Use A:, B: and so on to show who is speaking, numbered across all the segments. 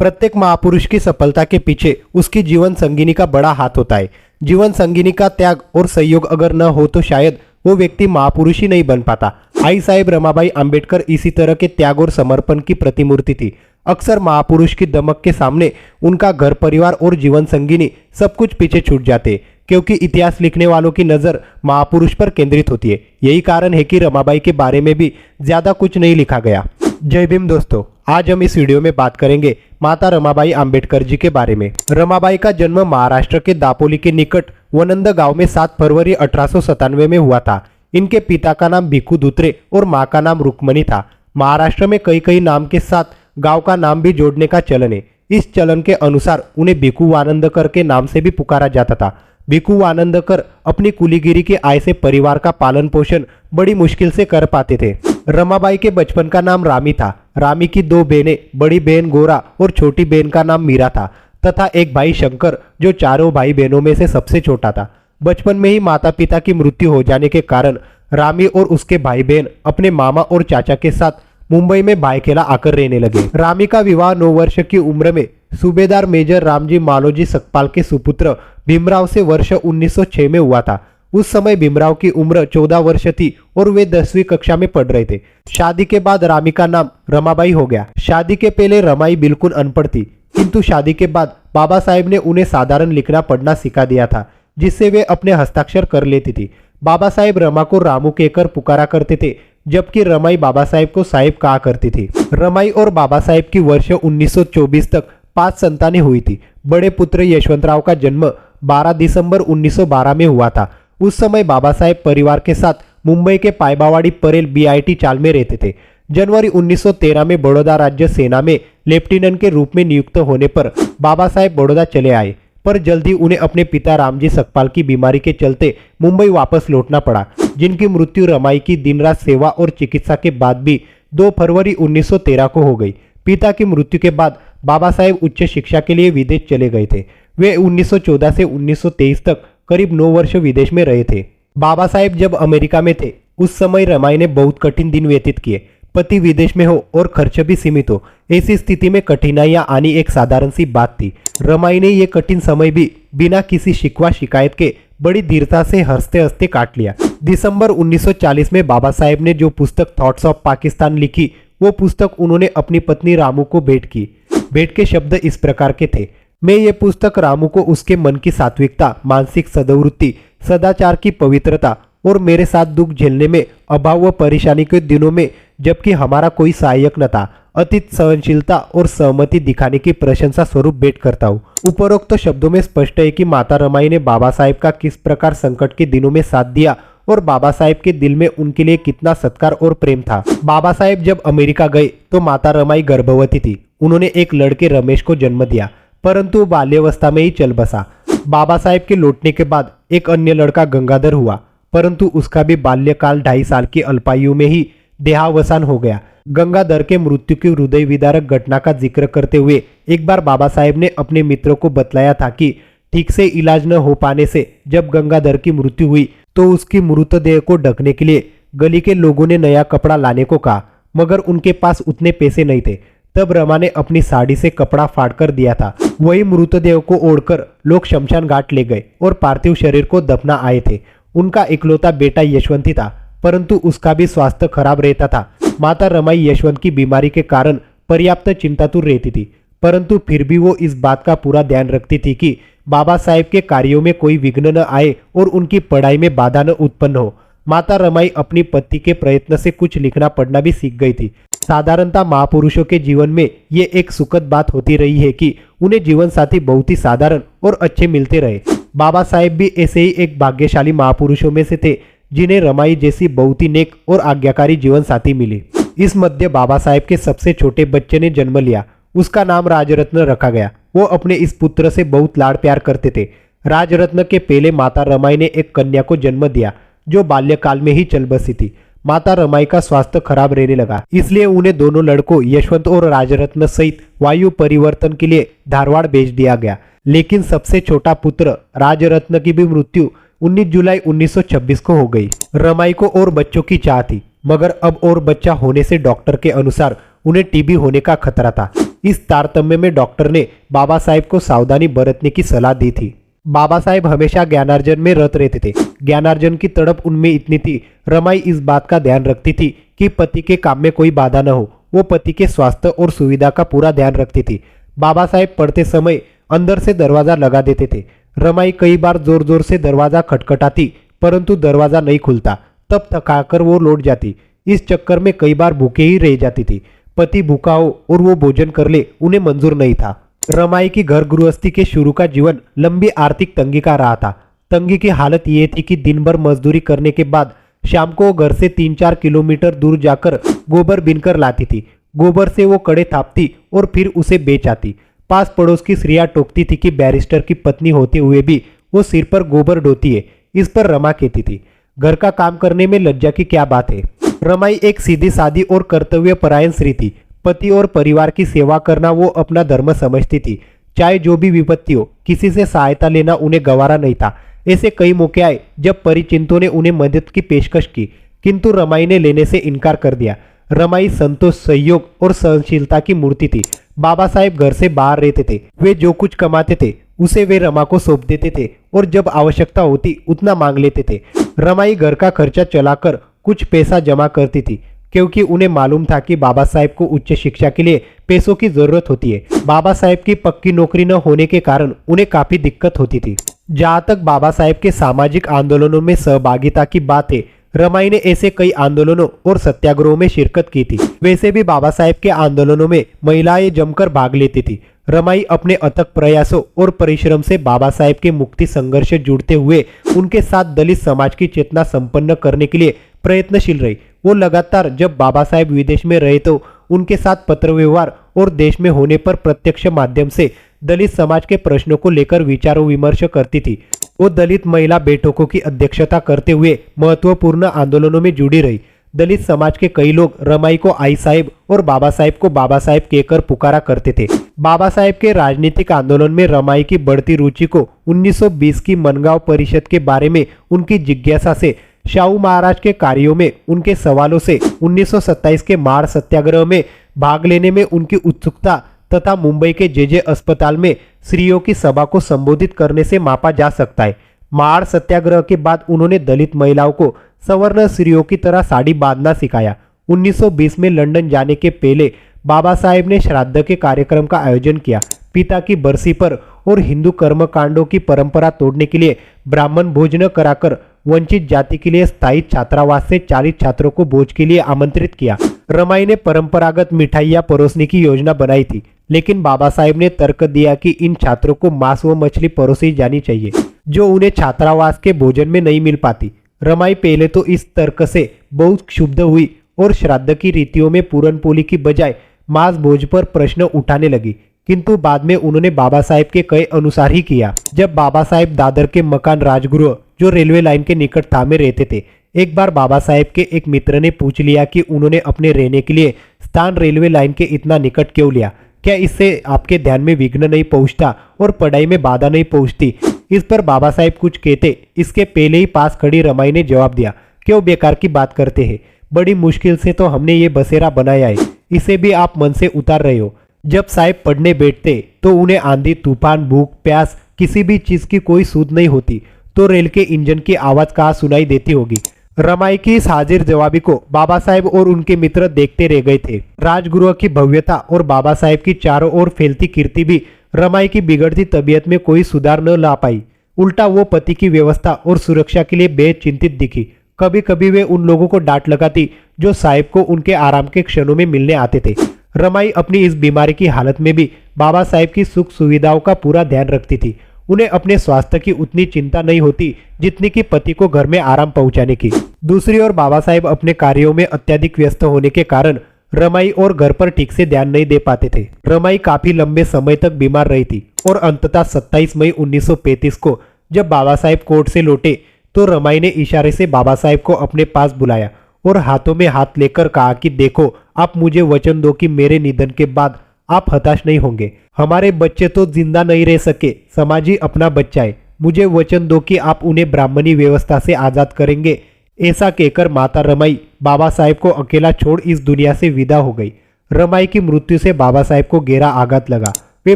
A: प्रत्येक महापुरुष की सफलता के पीछे उसकी जीवन संगिनी का बड़ा हाथ होता है। जीवन संगिनी का त्याग और सहयोग अगर न हो तो शायद वो व्यक्ति महापुरुष ही नहीं बन पाता। आई साहेब रमाबाई अंबेडकर इसी तरह के त्याग और समर्पण की प्रतिमूर्ति थी। अक्सर महापुरुष की दमक के सामने उनका घर परिवार और जीवन संगिनी सब कुछ पीछे छूट जाते, क्योंकि इतिहास लिखने वालों की नजर महापुरुष पर केंद्रित होती है। यही कारण है कि रमाबाई के बारे में भी ज्यादा कुछ नहीं लिखा गया। जय भीम दोस्तों, आज हम इस वीडियो में बात करेंगे माता रमाबाई अंबेडकर जी के बारे में। रमाबाई का जन्म महाराष्ट्र के दापोली के निकट वनंद गांव में 7 फरवरी 1897 में हुआ था। इनके पिता का नाम भिखू धुत्रे और मां का नाम रुक्मणी था। महाराष्ट्र में कई कई नाम के साथ गांव का नाम भी जोड़ने का चलन है। इस चलन के अनुसार उन्हें भिखू वानंदकर के नाम से भी पुकारा जाता था। भिखू वानंदकर अपनी कुलीगिरी की आय से परिवार का पालन पोषण बड़ी मुश्किल से कर पाते थे। रमाबाई के बचपन का नाम रामी था। रामी की 2 बहनें, बड़ी बहन गोरा और छोटी बहन का नाम मीरा था तथा एक भाई शंकर जो चारों भाई बहनों में से सबसे छोटा था। बचपन में ही माता पिता की मृत्यु हो जाने के कारण रामी और उसके भाई बहन अपने मामा और चाचा के साथ मुंबई में भाईखेला आकर रहने लगे। रामी का विवाह 9 वर्ष की उम्र में सूबेदार मेजर रामजी मालोजी सकपाल के सुपुत्र भीमराव से वर्ष 1906 में हुआ था। उस समय भीमराव की उम्र 14 वर्ष थी और वे 10वीं कक्षा में पढ़ रहे थे। शादी के बाद रामी का नाम रमाबाई हो गया। शादी के पहले रमाई बिल्कुल अनपढ़ थी, किंतु शादी के बाद बाबा साहेब ने उन्हें साधारण लिखना पढ़ना सिखा दिया था, जिससे वे अपने हस्ताक्षर कर लेती थी। बाबा साहेब रमा को रामू कहकर पुकारा करते थे, जबकि रमाई बाबा साहेब को साहेब कहा करती थी। रमाई और बाबा साहेब की वर्ष 1924 तक 5 संतानें हुई थी। बड़े पुत्र यशवंतराव का जन्म 12 दिसंबर 1912 में हुआ था। उस समय बाबा साहेब परिवार के साथ मुंबई के पायबावाड़ी परेल BIT चाल में रहते थे। जनवरी 1913 में बड़ौदा राज्य सेना में लेफ्टिनेंट के रूप में नियुक्त होने पर बाबा साहेब बड़ौदा चले आए, पर जल्दी उन्हें अपने पिता रामजी सकपाल की बीमारी के चलते मुंबई वापस लौटना पड़ा, जिनकी मृत्यु रमाई की दिन रात सेवा और चिकित्सा के बाद भी 2 फरवरी 1913 को हो गई। पिता की मृत्यु के बाद बाबा साहेब उच्च शिक्षा के लिए विदेश चले गए थे। वे 1914 से 1923 तक करीब 9 वर्ष विदेश में रहे थे। बाबा साहेब जब अमेरिका में थे उस समय रमाई ने बहुत कठिन दिन व्यतीत किए। पति विदेश में हो और खर्च भी सीमित हो, ऐसी स्थिति में कठिनाइयां आनी एक साधारण सी बात थी। रमाई ने ये कठिन समय भी बिना किसी शिकवा शिकायत के बड़ी धीरता से हंसते हंसते काट लिया। दिसंबर 1940 में बाबा साहेब ने जो पुस्तक थॉट्स ऑफ पाकिस्तान लिखी, वो पुस्तक उन्होंने अपनी पत्नी रामू को भेंट की। भेंट के शब्द इस प्रकार के थे: मैं ये पुस्तक रामू को उसके मन की सात्विकता, मानसिक सद्वृत्ति, सदाचार की पवित्रता और मेरे साथ दुख झेलने में अभाव व परेशानी के दिनों में जबकि हमारा कोई सहायक न था, अतीत सहनशीलता और सहमति दिखाने की प्रशंसा स्वरूप भेंट करता हूँ। उपरोक्त शब्दों में स्पष्ट है कि माता रमाई ने बाबा साहेब का किस प्रकार संकट के दिनों में साथ दिया और बाबा साहेब के दिल में उनके लिए कितना सत्कार और प्रेम था। बाबा साहेब जब अमेरिका गए तो माता रमाई गर्भवती थी। उन्होंने एक लड़के रमेश को जन्म दिया, परंतु बाल्यावस्था में ही चल बसा। बाबा साहेब के लौटने के बाद एक अन्य लड़का गंगाधर हुआ, परंतु उसका भी बाल्यकाल 2.5 साल की अल्पायु में ही देहावसान हो गया। गंगाधर के मृत्यु की हृदय विदारक घटना का जिक्र करते हुए एक बार बाबा साहेब ने अपने मित्रों को बतलाया था कि ठीक से इलाज न हो पाने से जब गंगाधर की मृत्यु हुई तो उसकी मृतदेह को ढकने के लिए गली के लोगों ने नया कपड़ा लाने को कहा, मगर उनके पास उतने पैसे नहीं थे। तब रमा ने अपनी साड़ी से कपड़ा फाड़कर दिया था। वही मृतदेह को ओढ़कर लोग शमशान घाट ले गए और पार्थिव शरीर को दफना आए थे। उनका इकलौता बेटा यशवंत ही था, परंतु उसका भी स्वास्थ्य खराब रहता था। माता रमाई यशवंत की बीमारी के कारण पर्याप्त चिंतातुर रहती थी, परंतु फिर भी वो इस बात का पूरा ध्यान रखती थी कि बाबा साहेब के कार्यों में कोई विघ्न न आए और उनकी पढ़ाई में बाधा न उत्पन्न हो। माता रमाई अपनी पति के प्रयत्न से कुछ लिखना पढ़ना भी सीख गई थी। साधारणतः महापुरुषों के जीवन में ये एक सुखद बात होती रही है कि उन्हें जीवन साथी बहुत ही साधारण और अच्छे मिलते रहे। बाबा साहेब भी ऐसे ही एक भाग्यशाली महापुरुषों में से थे जिन्हें रमाई जैसी बहुत ही नेक और आज्ञाकारी जीवन साथी मिली। इस मध्य बाबा साहेब के सबसे छोटे बच्चे ने जन्म लिया। उसका नाम राजरत्न रखा गया। वो अपने इस पुत्र से बहुत लाड़ प्यार करते थे। राजरत्न के पहले माता रमाई ने एक कन्या को जन्म दिया जो बाल्यकाल में ही चल बसी थी। माता रमाई का स्वास्थ्य खराब रहने लगा, इसलिए उन्हें दोनों लड़कों यशवंत और राजरत्न सहित वायु परिवर्तन के लिए धारवाड़ भेज दिया गया। लेकिन सबसे छोटा पुत्र राजरत्न की भी मृत्यु 19 जुलाई 1926 को हो गई। रमाई को और बच्चों की चाह थी, मगर अब और बच्चा होने से डॉक्टर के अनुसार उन्हें टीबी होने का खतरा था। इस तारतम्य में डॉक्टर ने बाबा साहेब को सावधानी बरतने की सलाह दी थी। बाबा साहेब हमेशा ज्ञानार्जन में रत रहते थे। ज्ञानार्जन की तड़प उनमें इतनी थी, रमाई इस बात का ध्यान रखती थी कि पति के काम में कोई बाधा न हो। वो पति के स्वास्थ्य और सुविधा का पूरा ध्यान रखती थी। बाबा साहेब पढ़ते समय अंदर से दरवाजा लगा देते थे। रमाई कई बार जोर जोर से दरवाजा खटखटाती, परंतु दरवाजा नहीं खुलता। तब थकाकर वो लौट जाती। इस चक्कर में कई बार भूखे ही रह जाती थी। पति भूखा हो और वो भोजन कर ले, उन्हें मंजूर नहीं था। रमाई की घर गृहस्थी के शुरू का जीवन लंबी आर्थिक तंगी का रहा था। तंगी की हालत ये थी कि दिन भर मजदूरी करने के बाद शाम को घर से 3-4 किलोमीटर दूर जाकर गोबर बीनकर लाती थी। गोबर से वो कड़े थापती और फिर उसे बेच आती। पास पड़ोस की स्त्रियां टोकती थी कि बैरिस्टर की पत्नी होते हुए भी वो सिर पर गोबर ढोती है। इस पर रमा कहती थी, घर का काम करने में लज्जा की क्या बात है। रमाई एक सीधी सादी और कर्तव्य परायण स्त्री थी। पति और परिवार की सेवा करना वो अपना धर्म समझती थी। चाहे जो भी विपत्ति हो, किसी से सहायता लेना उन्हें गवारा नहीं था। ऐसे कई मौके आए जब परिचितों ने उन्हें मदद की पेशकश की, किंतु रमाई ने लेने से इनकार कर दिया। रमाई संतोष, सहयोग और सहनशीलता की मूर्ति थी। बाबा साहेब घर से बाहर रहते थे। वे जो कुछ कमाते थे उसे वे रमा को सौंप देते थे और जब आवश्यकता होती उतना मांग लेते थे। रमाई घर का खर्चा चलाकर कुछ पैसा जमा करती थी, क्योंकि उन्हें मालूम था कि बाबा साहेब को उच्च शिक्षा के लिए पैसों की जरूरत होती है। बाबा साहेब की पक्की नौकरी न होने के कारण उन्हें काफी दिक्कत होती थी। जहाँ तक बाबा साहेब के सामाजिक आंदोलनों में सहभागिता की बात है, रमाई ने ऐसे कई आंदोलनों और सत्याग्रहों में शिरकत की थी। वैसे भी बाबा साहेब के आंदोलनों में महिलाएं जमकर भाग लेती थी। रमाई अपने अथक प्रयासों और परिश्रम से बाबा साहेब के मुक्ति संघर्ष से जुड़ते हुए उनके साथ दलित समाज की चेतना संपन्न करने के लिए प्रयत्नशील रही। वो लगातार जब बाबा साहेब विदेश में रहे तो उनके साथ पत्र व्यवहार और देश में होने पर प्रत्यक्ष माध्यम से दलित समाज के प्रश्नों को लेकर विचारों विमर्श करती थी। वो दलित महिला बैठकों की अध्यक्षता करते हुए महत्वपूर्ण आंदोलनों में जुड़ी रही। दलित समाज के कई लोग रमाई को आई साहिब और बाबा साहेब को बाबा साहेब कहकर पुकारा करते थे। बाबा साहेब के राजनीतिक आंदोलन में रमाई की बढ़ती रुचि को 1920 की मनगांव परिषद के बारे में उनकी जिज्ञासा से, शाहू महाराज के कार्यों में उनके सवालों से, 1927 के माड़ सत्याग्रह में भाग लेने में उनकी उत्सुकता तथा मुंबई के जे अस्पताल में स्त्रियों की सभा को संबोधित करने से मापा जा सकता है। माड़ सत्याग्रह के बाद उन्होंने दलित महिलाओं को सवर्ण स्त्रियों की तरह साड़ी बांधना सिखाया। 1920 में लंदन जाने के पहले बाबा साहेब ने श्राद्ध के कार्यक्रम का आयोजन किया। पिता की बरसी पर और हिंदू कर्मकांडों की परंपरा तोड़ने के लिए ब्राह्मण भोजन कराकर वंचित जाति के लिए स्थायी छात्रावास से 40 छात्रों को भोज के लिए आमंत्रित किया। रमाई ने परंपरागत मिठाइयां परोसने की योजना बनाई थी, लेकिन बाबा साहेब ने तर्क दिया कि इन छात्रों को मांस व मछली परोसी जानी चाहिए, जो उन्हें छात्रावास के भोजन में नहीं मिल पाती। रमाई पहले तो इस तर्क से बहुत क्षुब्ध हुई और श्राद्ध की रीतियों में पूरनपोली की बजाय मांस भोज पर प्रश्न उठाने लगी, किंतु बाद में उन्होंने बाबा साहेब के कहे अनुसार ही किया। जब बाबा साहेब दादर के मकान राजगृह, जो रेलवे लाइन के निकट था, में रहते थे, एक बार बाबा साहेब के एक मित्र ने पूछ लिया कि उन्होंने अपने रहने के लिए स्थान रेलवे लाइन के इतना निकट क्यों लिया, क्या इससे आपके ध्यान में विघ्न नहीं पहुंचता और पढ़ाई में बाधा नहीं पहुंचती। इस पर बाबा साहेब कुछ कहते, इसके पहले ही पास खड़ी रमाई ने जवाब दिया, क्यों बेकार की बात करते हैं, बड़ी मुश्किल से तो हमने ये बसेरा बनाया है, इसे भी आप मन से उतार रहे हो। जब साहेब पढ़ने बैठते तो उन्हें आंधी, तूफान, भूख, प्यास, किसी भी चीज की कोई सूद नहीं होती, तो रेल के इंजन की आवाज कहाँ सुनाई देती होगी। रमाई की इस हाजिर जवाबी को बाबा साहेब और उनके मित्र देखते रह गए थे। राजगृह की भव्यता और बाबा साहेब की चारों ओर फैलती कीर्ति भी रमाई की बिगड़ती तबीयत में कोई सुधार न ला पाई। उल्टा वो पति की व्यवस्था और सुरक्षा के लिए बेहद चिंतित दिखी। कभी कभी वे उन लोगों को डांट लगाती जो साहेब को उनके आराम के क्षणों में मिलने आते थे। रमाई अपनी इस बीमारी की हालत में भी बाबा साहेब की सुख सुविधाओं का पूरा ध्यान रखती थी। उन्हें अपने स्वास्थ्य की उतनी चिंता नहीं होती जितनी कि पति को घर में आराम पहुंचाने की। दूसरी ओर बाबा साहेब अपने कार्यों में अत्यधिक व्यस्त होने के कारण रमाई और घर पर ठीक से ध्यान नहीं दे पाते थे। रमाई काफी लंबे समय तक बीमार रही थी और अंततः 27 मई 1935 को जब बाबा साहेब कोर्ट से लौटे तो रमाई ने इशारे से बाबा साहेब को अपने पास बुलाया और हाथों में हाथ लेकर कहा कि देखो, आप मुझे वचन दो कि मेरे निधन के बाद आप हताश नहीं होंगे। हमारे बच्चे तो जिंदा नहीं रह सके, समाज ही अपना बच्चा है। मुझे वचन दो कि आप उन्हें ब्राह्मणी व्यवस्था से आजाद करेंगे। ऐसा कहकर माता रमाई बाबा साहेब को अकेला छोड़ इस दुनिया से विदा हो गई। रमाई की मृत्यु से बाबा साहेब को गहरा आघात लगा। वे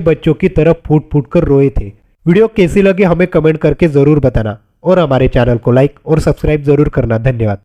A: बच्चों की तरफ फूट फूट कर रोए थे। वीडियो कैसी लगी हमें कमेंट करके जरूर बताना और हमारे चैनल को लाइक और सब्सक्राइब जरूर करना। धन्यवाद।